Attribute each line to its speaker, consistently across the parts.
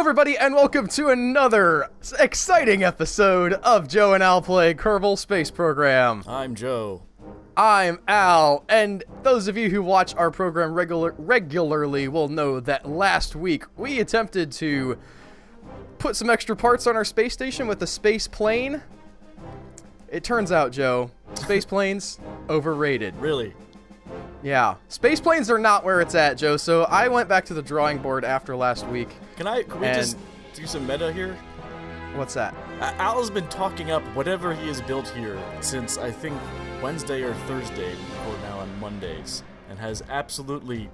Speaker 1: everybody, and welcome to another exciting episode of Joe and Al Play Kerbal Space Program.
Speaker 2: I'm Joe.
Speaker 1: I'm Al, and those of you who watch our program regularly will know that last week we attempted to put some extra parts on our space station with a space plane. It turns out, Joe, space planes, overrated.
Speaker 2: Really?
Speaker 1: Yeah. Space planes are not where it's at, Joe, so I went back to the drawing board after last week.
Speaker 2: Can we just do some meta here?
Speaker 1: What's that?
Speaker 2: Al has been talking up whatever he has built here since, I think, Wednesday or Thursday, or now on Mondays, and has absolutely...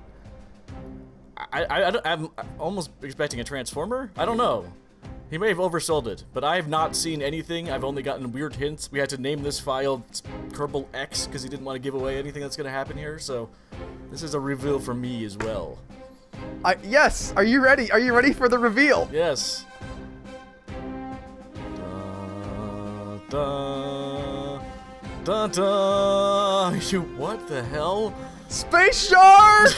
Speaker 2: I'm almost expecting a Transformer? I don't know. He may have oversold it, but I have not seen anything. I've only gotten weird hints. We had to name this file Kerbal X because he didn't want to give away anything that's going to happen here, so this is a reveal for me as well.
Speaker 1: Yes! Are you ready? Are you ready for the reveal?
Speaker 2: Yes. Dun, dun. What the hell?
Speaker 1: Space Shark!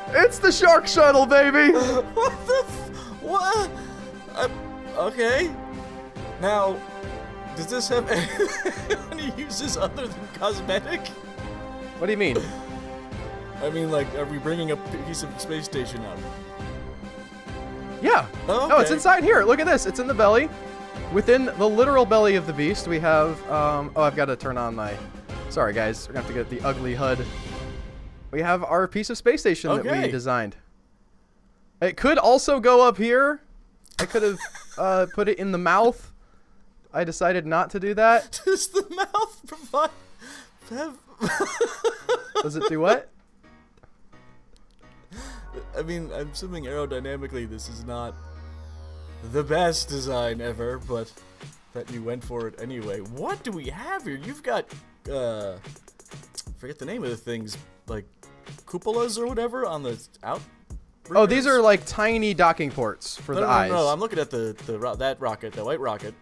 Speaker 1: It's the Shark Shuttle, baby!
Speaker 2: What the what? Okay. Now, does this have any uses other than cosmetic?
Speaker 1: What do you mean?
Speaker 2: I mean, like, are we bringing a piece of space station up?
Speaker 1: Yeah.
Speaker 2: Oh, okay.
Speaker 1: No, it's inside here. Look at this. It's in the belly. Within the literal belly of the beast, we have, oh, I've got to turn on my... Sorry, guys. We're going to have to get the ugly HUD. We have our piece of space station that we designed. It could also go up here. I could have put it in the mouth. I decided not to do that.
Speaker 2: Does the mouth provide...
Speaker 1: Does it do what?
Speaker 2: I mean, I'm assuming aerodynamically this is not the best design ever, but that you went for it anyway. What do we have here? You've got, forget the name of the things, like cupolas or whatever on the out.
Speaker 1: Oh, these are like tiny docking ports for the eyes.
Speaker 2: No, I'm looking at that rocket, the white rocket.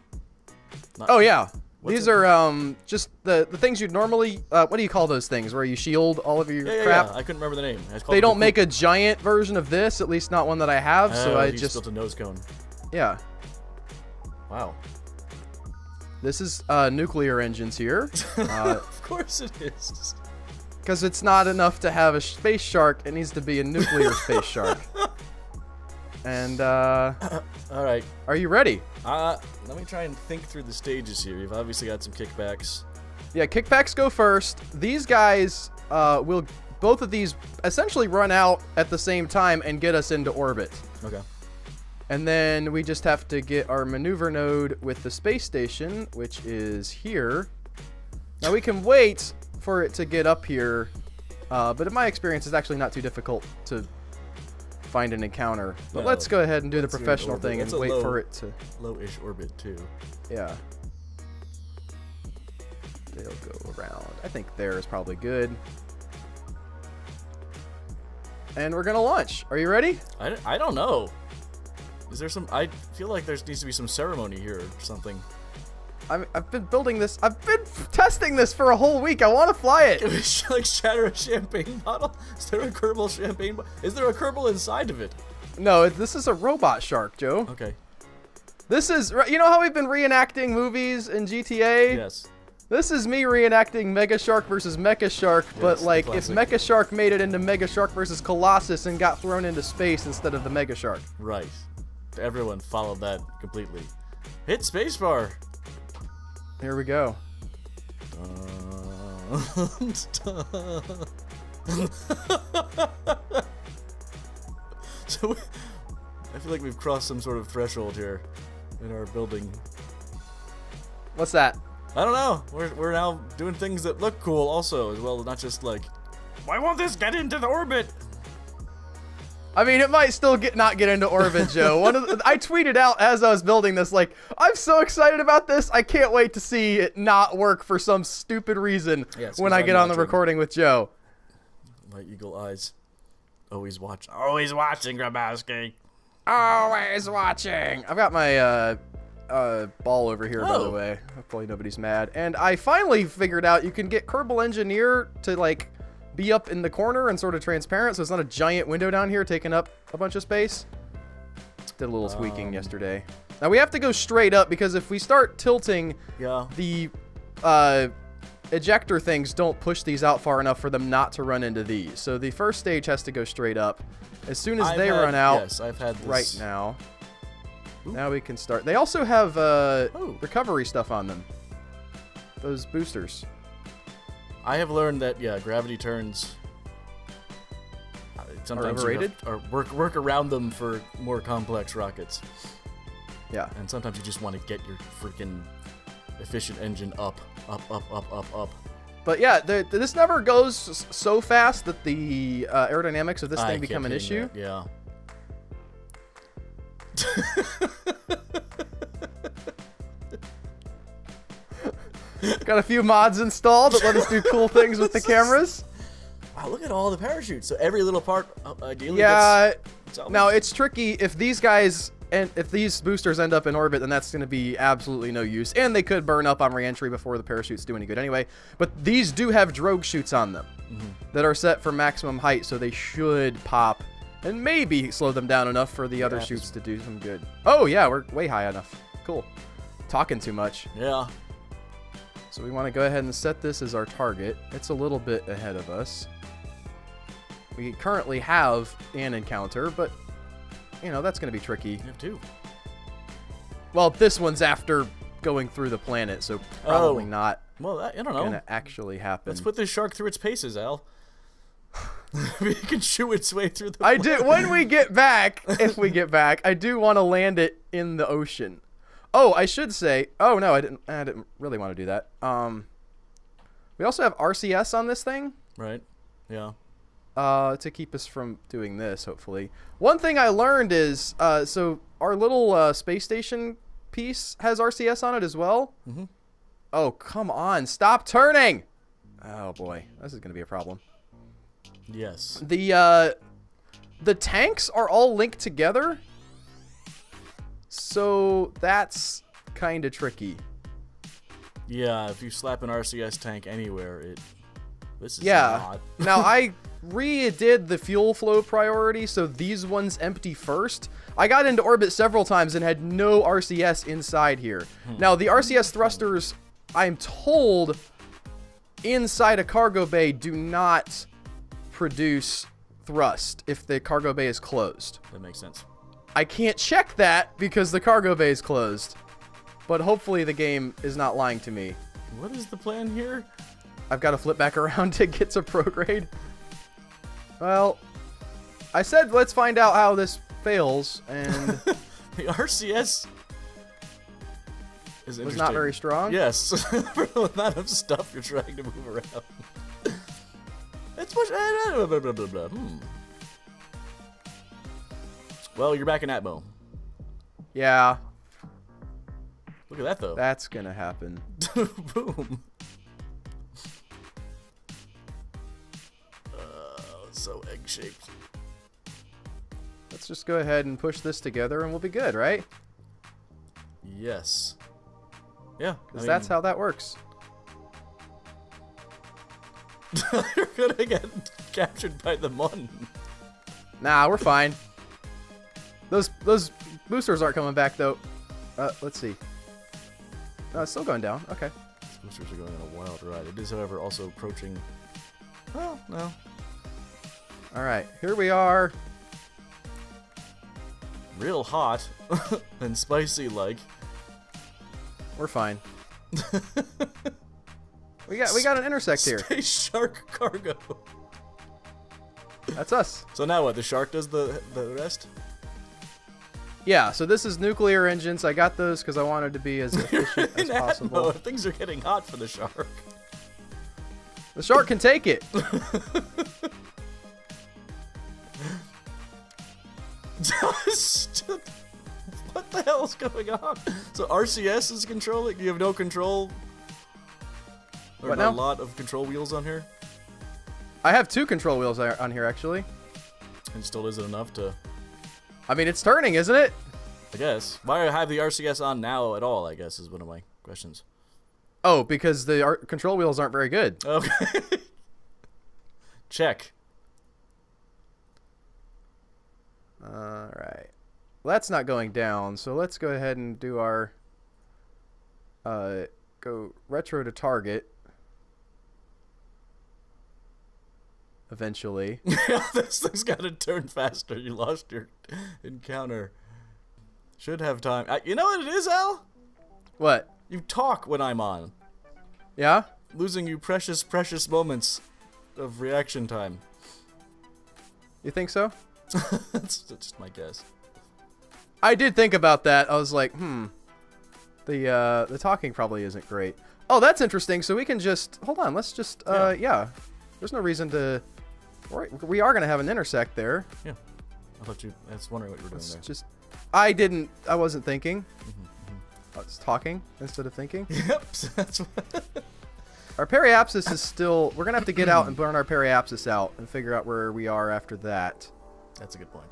Speaker 1: Oh yeah. These are just the things you'd normally what do you call those things where you shield all of your crap?
Speaker 2: Yeah. I couldn't remember the name.
Speaker 1: They don't make a giant version of this, at least not one that I have. So I just
Speaker 2: built a nose cone.
Speaker 1: Yeah.
Speaker 2: Wow.
Speaker 1: This is nuclear engines here.
Speaker 2: Of course it is.
Speaker 1: Because it's not enough to have a space shark; it needs to be a nuclear space shark. And
Speaker 2: all right.
Speaker 1: Are you ready?
Speaker 2: Let me try and think through the stages here. You've obviously got some kickbacks.
Speaker 1: Yeah, kickbacks go first. These guys both of these essentially run out at the same time and get us into orbit.
Speaker 2: Okay.
Speaker 1: And then we just have to get our maneuver node with the space station, which is here. Now we can wait for it to get up here, but in my experience, it's actually not too difficult to find an encounter. But
Speaker 2: no,
Speaker 1: let's go ahead and do the professional thing and wait for it to...
Speaker 2: Low-ish orbit, too.
Speaker 1: Yeah. They'll go around. I think there is probably good. And we're going to launch. Are you ready?
Speaker 2: I don't know. Is there some... I feel like there needs to be some ceremony here or something.
Speaker 1: I've been building this. I've been testing this for a whole week. I want to fly it.
Speaker 2: Like shatter a champagne bottle? Is there a Kerbal champagne bottle? Is there a Kerbal inside of it?
Speaker 1: No, this is a robot shark, Joe.
Speaker 2: Okay.
Speaker 1: This is... You know how we've been reenacting movies in GTA?
Speaker 2: Yes.
Speaker 1: This is me reenacting Mega Shark versus Mecha Shark, yes, but like if Mecha Shark made it into Mega Shark versus Kolossus and got thrown into space instead of the Mega Shark.
Speaker 2: Right. Everyone followed that completely. Hit spacebar.
Speaker 1: Here we go.
Speaker 2: So I feel like we've crossed some sort of threshold here in our building.
Speaker 1: What's that?
Speaker 2: I don't know. We're now doing things that look cool also as well, not just like, why won't this get into the orbit?
Speaker 1: I mean, it might still not get into orbit, Joe. I tweeted out as I was building this, like, I'm so excited about this. I can't wait to see it not work for some stupid reason when I get on the recording with Joe.
Speaker 2: My eagle eyes. Always watching. Always watching, Grabowski.
Speaker 1: Always watching. I've got my ball over here, by the way. Hopefully nobody's mad. And I finally figured out you can get Kerbal Engineer to, like, be up in the corner and sort of transparent, so it's not a giant window down here taking up a bunch of space. Did a little tweaking yesterday. Now we have to go straight up because if we start tilting, the ejector things don't push these out far enough for them not to run into these. So the first stage has to go straight up. As soon as they run out,
Speaker 2: yes, I've had this.
Speaker 1: Right now. Ooh. Now we can start. They also have recovery stuff on them. Those boosters.
Speaker 2: I have learned that gravity turns. Sometimes
Speaker 1: are overrated,
Speaker 2: or work around them for more complex rockets.
Speaker 1: Yeah,
Speaker 2: and sometimes you just want to get your freaking efficient engine up.
Speaker 1: But yeah, this never goes so fast that the aerodynamics of this thing become an issue.
Speaker 2: Yeah.
Speaker 1: Got a few mods installed that let us do cool things with the cameras.
Speaker 2: Wow, look at all the parachutes. So every little part ideally
Speaker 1: gets
Speaker 2: salvaged.
Speaker 1: Now it's tricky if these guys and if these boosters end up in orbit, then that's going to be absolutely no use, and they could burn up on re-entry before the parachutes do any good anyway. But these do have drogue chutes on them that are set for maximum height, so they should pop and maybe slow them down enough for the other chutes to do some good. Oh yeah, we're way high enough. Cool. Talking too much.
Speaker 2: Yeah.
Speaker 1: So we want to go ahead and set this as our target. It's a little bit ahead of us. We currently have an encounter, but, you know, that's going to be tricky.
Speaker 2: You have two.
Speaker 1: Well, this one's after going through the planet, so probably not.
Speaker 2: Well, I don't know.
Speaker 1: Going to actually happen.
Speaker 2: Let's put this shark through its paces, Al. We can chew its way through the planet.
Speaker 1: I do. When we get back, if we get back, I do want to land it in the ocean. Oh, I should say. Oh no, I didn't really want to do that. We also have RCS on this thing.
Speaker 2: Right. Yeah.
Speaker 1: To keep us from doing this, hopefully. One thing I learned is, so our little space station piece has RCS on it as well. Oh, come on. Stop turning! Oh, boy. This is going to be a problem.
Speaker 2: Yes.
Speaker 1: The tanks are all linked together. So that's kind of tricky.
Speaker 2: Yeah, if you slap an RCS tank anywhere, this is
Speaker 1: not. Now, I redid the fuel flow priority, so these ones empty first. I got into orbit several times and had no RCS inside here. Now, the RCS thrusters, I'm told, inside a cargo bay do not produce thrust if the cargo bay is closed.
Speaker 2: That makes sense.
Speaker 1: I can't check that because the cargo bay is closed. But hopefully the game is not lying to me.
Speaker 2: What is the plan here?
Speaker 1: I've got to flip back around to get to prograde. Well, I said let's find out how this fails, and
Speaker 2: the RCS
Speaker 1: was not very strong.
Speaker 2: Yes, for the amount of stuff you're trying to move around. It's much. Well, you're back in Atmo.
Speaker 1: Yeah.
Speaker 2: Look at that, though.
Speaker 1: That's gonna happen.
Speaker 2: Boom. So egg-shaped.
Speaker 1: Let's just go ahead and push this together and we'll be good, right?
Speaker 2: Yes. Yeah.
Speaker 1: Because that's how that works.
Speaker 2: You're gonna get captured by the Mon.
Speaker 1: Nah, we're fine. Those boosters aren't coming back, though. Let's see. It's still going down. Okay.
Speaker 2: These boosters are going on a wild ride. It is, however, also approaching... Well, no.
Speaker 1: All right, here we are.
Speaker 2: Real hot and spicy like.
Speaker 1: We're fine. we got an intersect here.
Speaker 2: Space shark cargo.
Speaker 1: That's us.
Speaker 2: So now what? The shark does the rest?
Speaker 1: Yeah. So this is nuclear engines. I got those because I wanted to be as efficient as possible.
Speaker 2: Atmo, things are getting hot for the shark.
Speaker 1: The shark can take it.
Speaker 2: What the hell is going on? So RCS is controlling? You have no control? There's a lot of control wheels on here?
Speaker 1: I have 2 control wheels on here, actually.
Speaker 2: And still isn't enough to...
Speaker 1: I mean, it's turning, isn't it?
Speaker 2: I guess. Why do I have the RCS on now at all, I guess, is one of my questions.
Speaker 1: Oh, because the control wheels aren't very good.
Speaker 2: Okay. Check.
Speaker 1: Alright. Well, that's not going down, so let's go ahead and do our... go retro to target. Eventually.
Speaker 2: This thing's gotta turn faster. You lost your encounter. Should have time. You know what it is, Al?
Speaker 1: What?
Speaker 2: You talk when I'm on.
Speaker 1: Yeah?
Speaker 2: Losing you precious, precious moments of reaction time.
Speaker 1: You think so?
Speaker 2: That's just my guess.
Speaker 1: I did think about that. I was like, the talking probably isn't great. Oh, that's interesting. So we can just hold on. Let's just yeah. There's no reason to. We are gonna have an intersect there.
Speaker 2: Yeah. I thought I was wondering what you were doing there.
Speaker 1: Just. I wasn't thinking. I was talking instead of thinking.
Speaker 2: Yep. That's what.
Speaker 1: Our periapsis is still. We're gonna have to get out and burn our periapsis out and figure out where we are after that.
Speaker 2: That's a good point.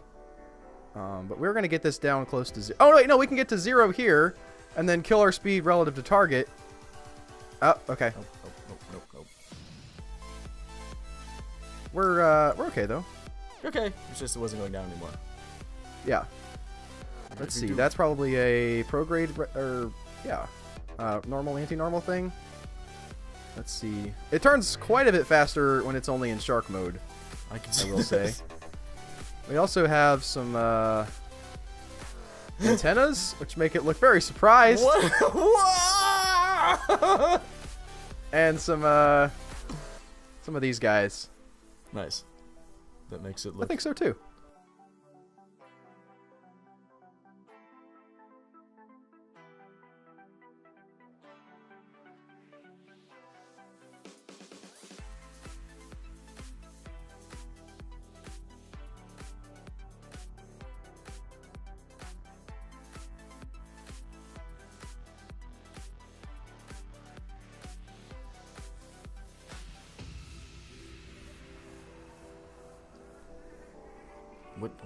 Speaker 1: But we're gonna get this down close to 0. Oh wait, no, we can get to 0 here, and then kill our speed relative to target. Oh, okay.
Speaker 2: Nope.
Speaker 1: We're okay though.
Speaker 2: Okay. It's just it wasn't going down anymore.
Speaker 1: Yeah. Let's see. That's probably a prograde normal anti-normal thing. Let's see. It turns quite a bit faster when it's only in shark mode. I will say. We also have some antennas, which make it look very surprised.
Speaker 2: What?
Speaker 1: And some of these guys.
Speaker 2: Nice. That makes it look.
Speaker 1: I think so too.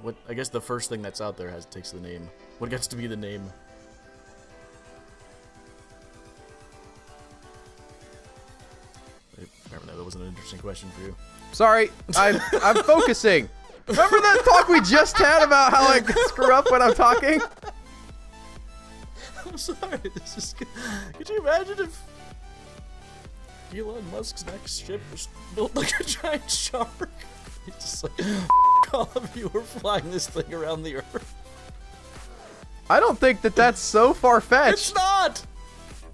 Speaker 2: What? I guess the first thing that's out there takes the name. What gets to be the name? That wasn't an interesting question for you.
Speaker 1: Sorry, I'm focusing. Remember that talk we just had about how I screw up when I'm talking?
Speaker 2: I'm sorry. This is. Could you imagine if Elon Musk's next ship was built like a giant shark? He's just like, all of you are flying this thing around the Earth.
Speaker 1: I don't think that's so far-fetched.
Speaker 2: It's not!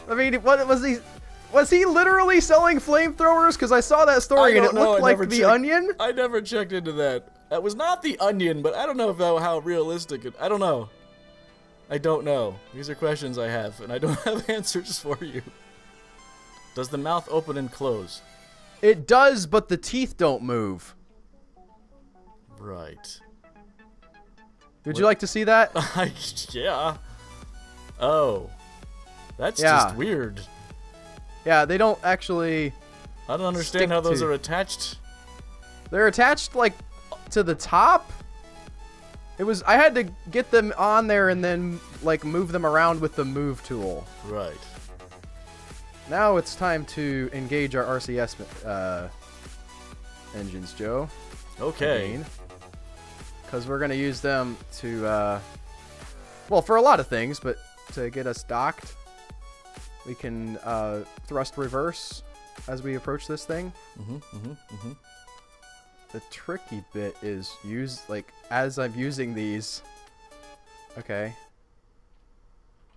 Speaker 1: I mean, what was he? Was he literally selling flamethrowers? Because I saw that story and it looked like The Onion.
Speaker 2: I never checked into that. That was not The Onion, but I don't know how realistic it. I don't know. I don't know. These are questions I have, and I don't have answers for you. Does the mouth open and close?
Speaker 1: It does, but the teeth don't move.
Speaker 2: Right.
Speaker 1: Would you like to see that?
Speaker 2: Yeah. Oh. That's just weird.
Speaker 1: Yeah, they don't actually.
Speaker 2: I don't understand how those are attached.
Speaker 1: They're attached like to the top. I had to get them on there and then like move them around with the move tool.
Speaker 2: Right.
Speaker 1: Now it's time to engage our RCS engines, Joe.
Speaker 2: Okay.
Speaker 1: Because we're gonna use them to, well, for a lot of things, but to get us docked. We can thrust reverse as we approach this thing. The tricky bit is as I'm using these. Okay.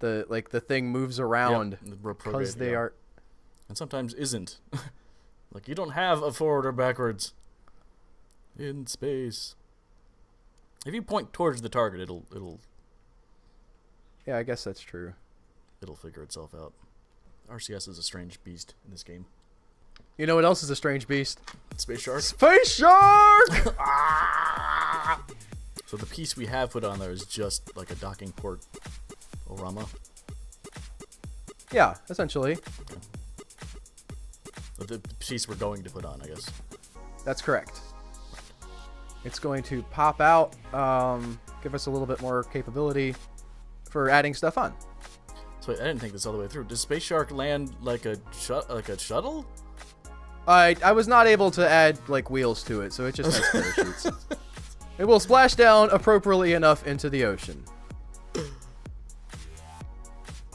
Speaker 1: The thing moves around because they are.
Speaker 2: And sometimes isn't. Like you don't have a forward or backwards in space. If you point towards the target, it'll.
Speaker 1: Yeah, I guess that's true.
Speaker 2: It'll figure itself out. RCS is a strange beast in this game.
Speaker 1: You know what else is a strange beast?
Speaker 2: Space Shark.
Speaker 1: Space Shark!
Speaker 2: So the piece we have put on there is just like a docking port orama.
Speaker 1: Yeah, essentially.
Speaker 2: Okay. The piece we're going to put on, I guess.
Speaker 1: That's correct. It's going to pop out, give us a little bit more capability for adding stuff on.
Speaker 2: So wait, I didn't think this all the way through. Does Space Shark land like a shuttle?
Speaker 1: I was not able to add like wheels to it, so it just has parachutes. It will splash down appropriately enough into the ocean. I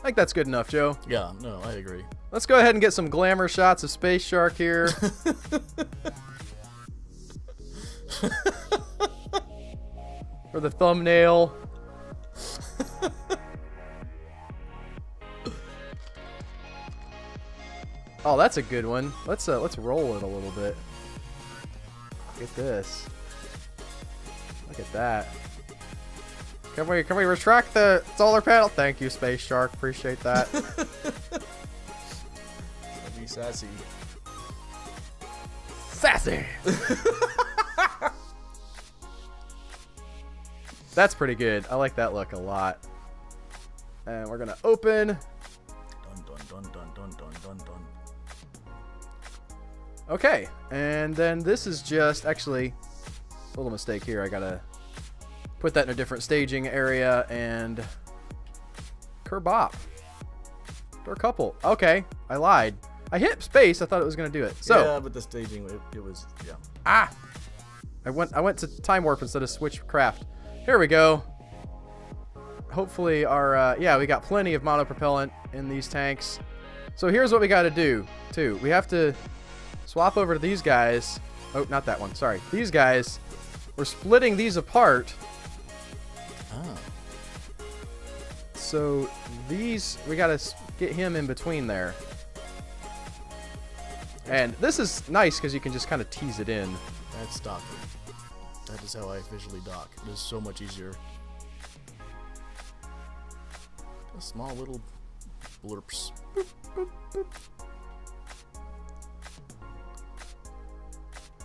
Speaker 1: think that's good enough, Joe.
Speaker 2: Yeah, no, I agree.
Speaker 1: Let's go ahead and get some glamour shots of Space Shark here. For the thumbnail. Oh, that's a good one. Let's roll it a little bit. Look at this. Look at that. Can we retract the solar panel? Thank you, Space Shark. Appreciate that.
Speaker 2: Be sassy.
Speaker 1: Sassy. That's pretty good. I like that look a lot. And we're gonna open.
Speaker 2: Dun dun dun dun dun dun dun dun.
Speaker 1: Okay, and then this is just actually a little mistake here. I gotta put that in a different staging area and Kerbop. Or couple. Okay, I lied. I hit space. I thought it was gonna do it. So
Speaker 2: yeah, but the staging it was yeah.
Speaker 1: Ah, I went to time warp instead of switch craft. Here we go. Hopefully our yeah, we got plenty of monopropellant in these tanks. So here's what we got to do too. We have to swap over to these guys. Oh, not that one. Sorry. These guys. We're splitting these apart.
Speaker 2: Oh.
Speaker 1: So these, we got to get him in between there. And this is nice because you can just kind of tease it in.
Speaker 2: That's docking. That is how I visually dock. It is so much easier. A small little blurps.
Speaker 1: Boop, boop, boop.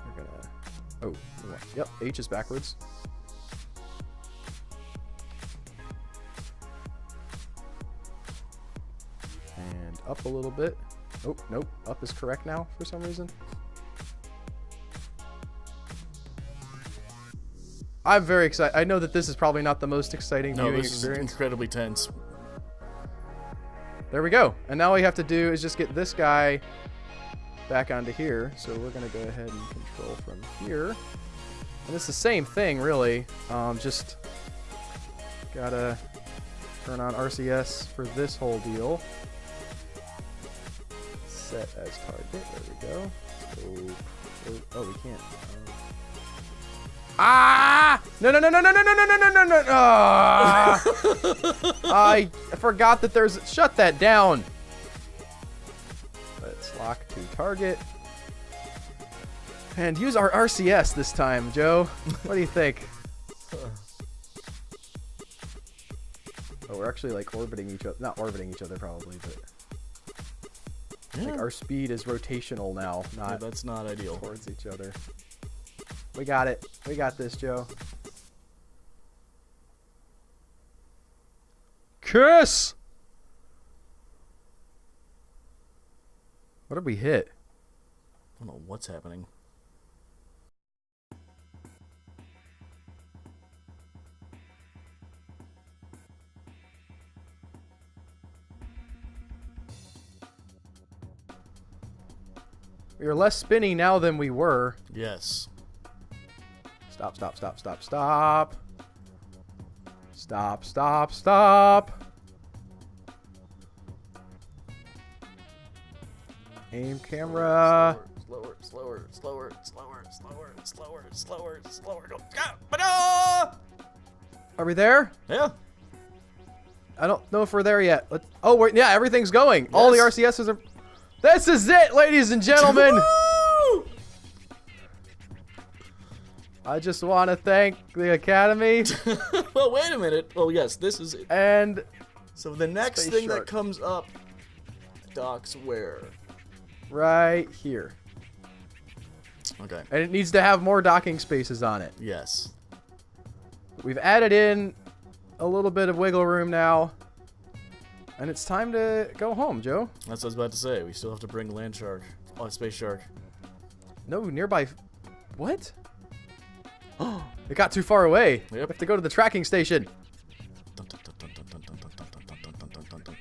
Speaker 1: We're gonna. Oh, yep. H is backwards. And up a little bit. Oh, nope. Up is correct now for some reason. I'm very excited. I know that this is probably not the most exciting viewing
Speaker 2: this
Speaker 1: experience.
Speaker 2: is incredibly tense.
Speaker 1: There we go. And now all we have to do is just get this guy back onto here. So we're going to go ahead and control from here. And it's the same thing, really. Just gotta turn on RCS for this whole deal. Set as target. There we go. Oh, we can't. Ah! No! Ah! I forgot that there's. Shut that down. Let's lock to target. And use our RCS this time, Joe. What do you think? Oh, we're actually like orbiting each other. Not orbiting each other, probably, but.
Speaker 2: Yeah.
Speaker 1: Like our speed is rotational now, not
Speaker 2: Yeah, that's not ideal.
Speaker 1: towards each other. We got it. We got this, Joe. Kiss! What did we hit?
Speaker 2: I don't know what's happening.
Speaker 1: We are less spinny now than we were.
Speaker 2: Yes.
Speaker 1: Stop, stop, stop, stop, stop. Stop, stop, stop. Aim camera.
Speaker 2: Slower, slower, slower, slower, slower, slower, slower, slower. Go. Ah!
Speaker 1: Are we there?
Speaker 2: Yeah.
Speaker 1: I don't know if we're there yet. Oh, wait, yeah, everything's going. All the
Speaker 2: Yes.
Speaker 1: RCSs are... This is it, ladies and gentlemen.
Speaker 2: Woo!
Speaker 1: I just want to thank the Academy.
Speaker 2: Well, wait a minute. Oh, yes, this is it.
Speaker 1: And
Speaker 2: So the next
Speaker 1: Space
Speaker 2: thing
Speaker 1: Shark.
Speaker 2: that comes up, docks where?
Speaker 1: right here.
Speaker 2: Okay.
Speaker 1: And it needs to have more docking spaces on it.
Speaker 2: Yes.
Speaker 1: We've added in a little bit of wiggle room now. And it's time to go home, Joe.
Speaker 2: That's what I was about to say. We still have to bring Land Shark. Oh, Space Shark.
Speaker 1: No, nearby... What? Oh, it got too far away. We have to go to the tracking station.
Speaker 2: Dun, dun, dun, dun, dun, dun, dun, dun, dun, dun, dun, dun, dun, dun.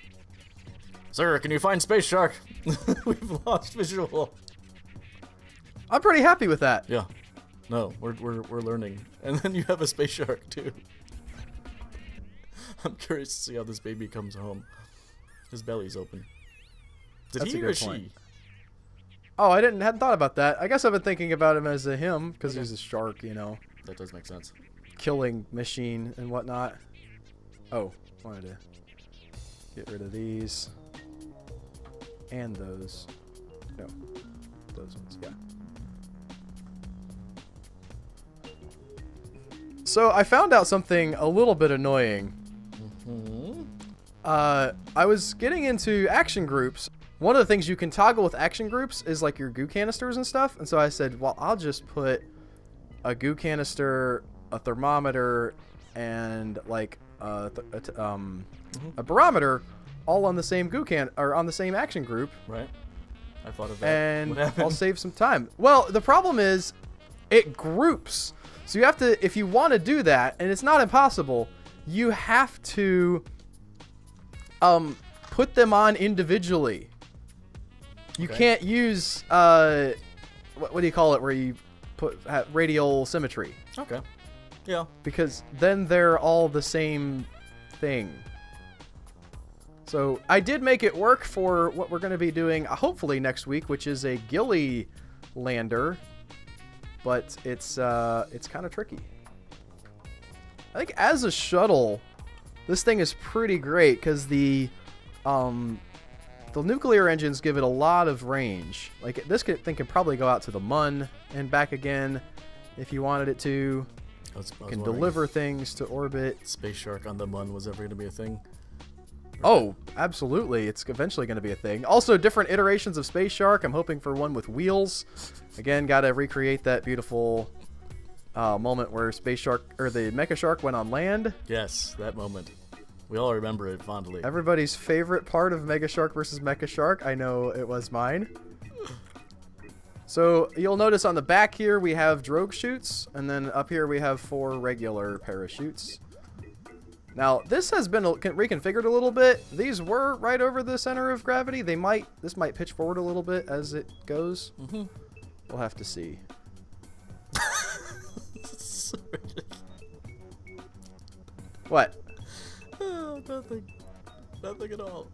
Speaker 2: Sir, can you find Space Shark? We've lost visual.
Speaker 1: I'm pretty happy with that.
Speaker 2: Yeah. No, we're learning. And then you have a space shark too. I'm curious to see how this baby comes home. His belly's open. Did
Speaker 1: That's
Speaker 2: he
Speaker 1: a
Speaker 2: or
Speaker 1: good
Speaker 2: she?
Speaker 1: point. Oh, I hadn't thought about that. I guess I've been thinking about him as a him because he's a shark, you know.
Speaker 2: That does make sense.
Speaker 1: Killing machine and whatnot. Oh, wanted to get rid of these and those. No, those ones. Yeah. So I found out something a little bit annoying. I was getting into action groups. One of the things you can toggle with action groups is like your goo canisters and stuff. And so I said, well, I'll just put a goo canister, a thermometer, and like a barometer all on the same on the same action group.
Speaker 2: Right. I thought of that.
Speaker 1: And I'll save some time. Well, the problem is it groups. So you have to, if you want to do that, and it's not impossible, you have to put them on individually. You can't use what do you call it, where you put radial symmetry.
Speaker 2: Okay. Yeah.
Speaker 1: Because then they're all the same thing. So I did make it work for what we're going to be doing hopefully next week, which is a ghillie lander, but it's kind of tricky. I think as a shuttle, this thing is pretty great because the nuclear engines give it a lot of range. Like this thing can probably go out to the Mun and back again if you wanted it to. It can deliver things to orbit.
Speaker 2: Space Shark on the Mun was ever going to be a thing?
Speaker 1: Oh, absolutely. It's eventually going to be a thing. Also, different iterations of Space Shark. I'm hoping for one with wheels. Again, got to recreate that beautiful moment where Space Shark, or the Mecha Shark, went on land.
Speaker 2: Yes, that moment. We all remember it fondly.
Speaker 1: Everybody's favorite part of Mega Shark versus Mecha Shark. I know it was mine. So you'll notice on the back here we have drogue chutes, and then up here we have 4 regular parachutes. Now this has been reconfigured a little bit. These were right over the center of gravity. This might pitch forward a little bit as it goes. We'll have to see. What?
Speaker 2: Oh, nothing at all.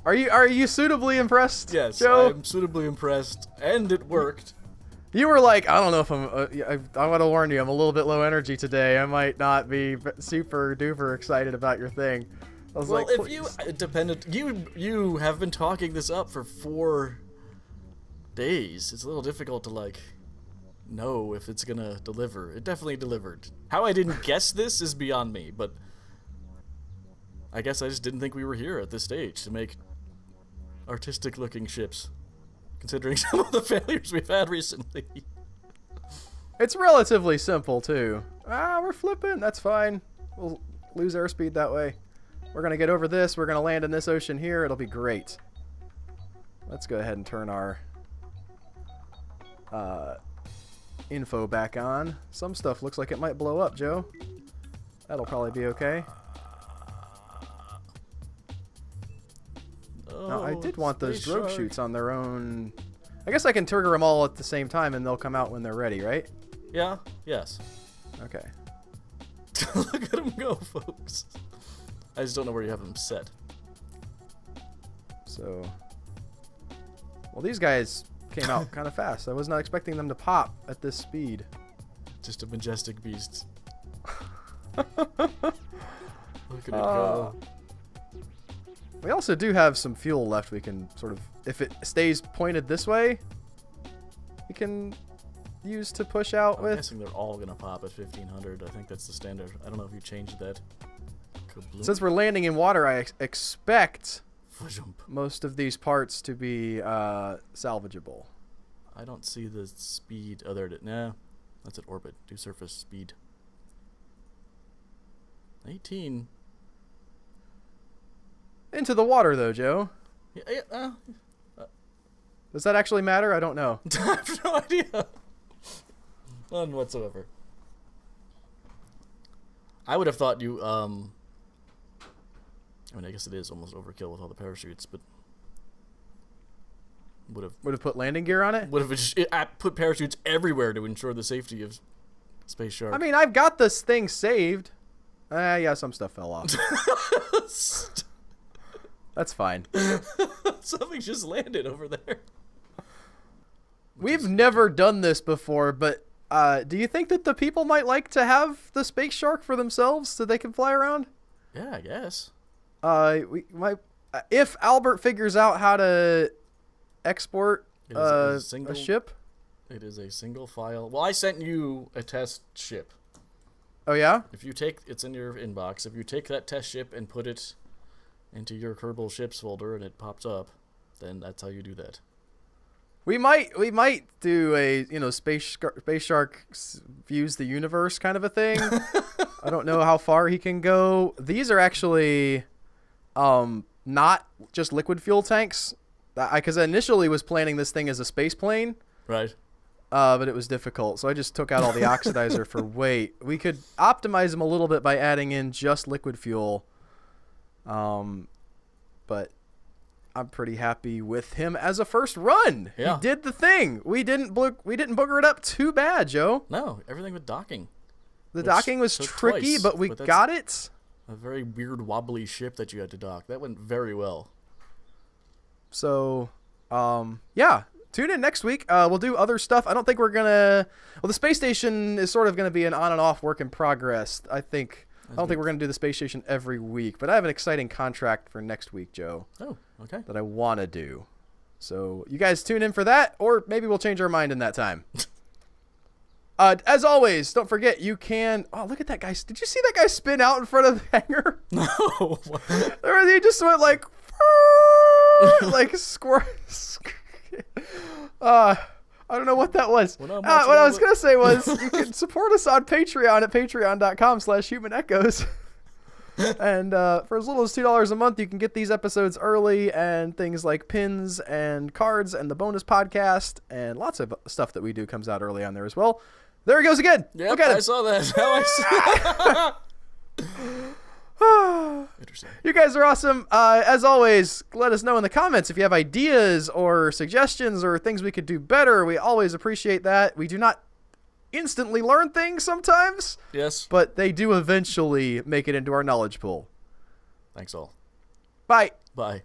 Speaker 1: Are you suitably impressed?
Speaker 2: Yes,
Speaker 1: Joe?
Speaker 2: I'm suitably impressed, and it worked.
Speaker 1: You were like, I don't know if I want to warn you, I'm a little bit low energy today. I might not be super duper excited about your thing. I was
Speaker 2: Well,
Speaker 1: like,
Speaker 2: if you have been talking this up for 4 days. It's a little difficult to like know if it's gonna deliver. It definitely delivered. How I didn't guess this is beyond me, but I guess I just didn't think we were here at this stage to make artistic looking ships, considering some of the failures we've had recently.
Speaker 1: It's relatively simple too. We're flipping, that's fine. We'll lose airspeed that way. We're gonna get over this, we're gonna land in this ocean here, it'll be great. Let's go ahead and turn our info back on. Some stuff looks like it might blow up, Joe. That'll probably be okay. Now, I did want those drogue chutes on their own. I guess I can trigger them all at the same time and they'll come out when they're ready, right?
Speaker 2: Yeah, yes.
Speaker 1: Okay.
Speaker 2: Look at them go, folks. I just don't know where you have them set.
Speaker 1: So, well, these guys came out kind of fast. I was not expecting them to pop at this speed.
Speaker 2: Just a majestic beast. Look at it go.
Speaker 1: We also do have some fuel left. We can sort of, if it stays pointed this way, we can use to push out
Speaker 2: I'm
Speaker 1: with.
Speaker 2: guessing they're all gonna pop at 1500. I think that's the standard. I don't know if you changed that. Kabloom.
Speaker 1: Since we're landing in water, I expect
Speaker 2: Fajump.
Speaker 1: most of these parts to be salvageable.
Speaker 2: I don't see the speed. Oh, there it is. Nah, that's at orbit. Do surface speed. 18.
Speaker 1: Into the water, though, Joe.
Speaker 2: Yeah,
Speaker 1: Does that actually matter? I don't know.
Speaker 2: I have no idea. None whatsoever. I would have thought you, I mean, I guess it is almost overkill with all the parachutes, but
Speaker 1: Would have put landing gear on it?
Speaker 2: Would have just put parachutes everywhere to ensure the safety of Space Shark.
Speaker 1: I mean, I've got this thing saved. Yeah, some stuff fell off. That's fine.
Speaker 2: Something just landed over there.
Speaker 1: We've never done this before, but do you think that the people might like to have the Space Shark for themselves so they can fly around?
Speaker 2: Yeah, I guess.
Speaker 1: We might, if Albert figures out how to export a ship.
Speaker 2: It is a single file. Well, I sent you a test ship.
Speaker 1: Oh yeah?
Speaker 2: If you take, it's in your inbox. If you take that test ship and put it into your Kerbal ships folder and it pops up, then that's how you do that.
Speaker 1: We might do a Space Shark views the universe kind of a thing. I don't know how far he can go. These are actually not just liquid fuel tanks. Because I initially was planning this thing as a space plane.
Speaker 2: Right.
Speaker 1: But it was difficult, so I just took out all the oxidizer for weight. We could optimize them a little bit by adding in just liquid fuel. But I'm pretty happy with him as a first run.
Speaker 2: Yeah.
Speaker 1: He did the thing. We didn't booger it up too bad, Joe.
Speaker 2: No, everything with docking.
Speaker 1: The docking was tricky,
Speaker 2: twice,
Speaker 1: but we got it.
Speaker 2: A very weird wobbly ship that you had to dock. That went very well.
Speaker 1: So, yeah. Tune in next week. We'll do other stuff. I don't think we're gonna. Well, the space station is sort of gonna be an on and off work in progress. I don't think we're gonna do the space station every week, but I have an exciting contract for next week, Joe.
Speaker 2: Oh, okay.
Speaker 1: That I want to do. So you guys tune in for that, or maybe we'll change our mind in that time. As always, don't forget you can. Oh, look at that guy! Did you see that guy spin out in front of the hangar?
Speaker 2: No.
Speaker 1: He just went like, like squirt. I don't know what that was. What I was going to say was you can support us on Patreon at patreon.com/humanechoes. And for as little as $2 a month, you can get these episodes early and things like pins and cards and the bonus podcast and lots of stuff that we do comes out early on there as well. There he goes again.
Speaker 2: Yep,
Speaker 1: look at him.
Speaker 2: I saw that. Interesting.
Speaker 1: You guys are awesome. As always, let us know in the comments if you have ideas or suggestions or things we could do better. We always appreciate that. We do not instantly learn things sometimes.
Speaker 2: Yes.
Speaker 1: But they do eventually make it into our knowledge pool.
Speaker 2: Thanks all.
Speaker 1: Bye.
Speaker 2: Bye.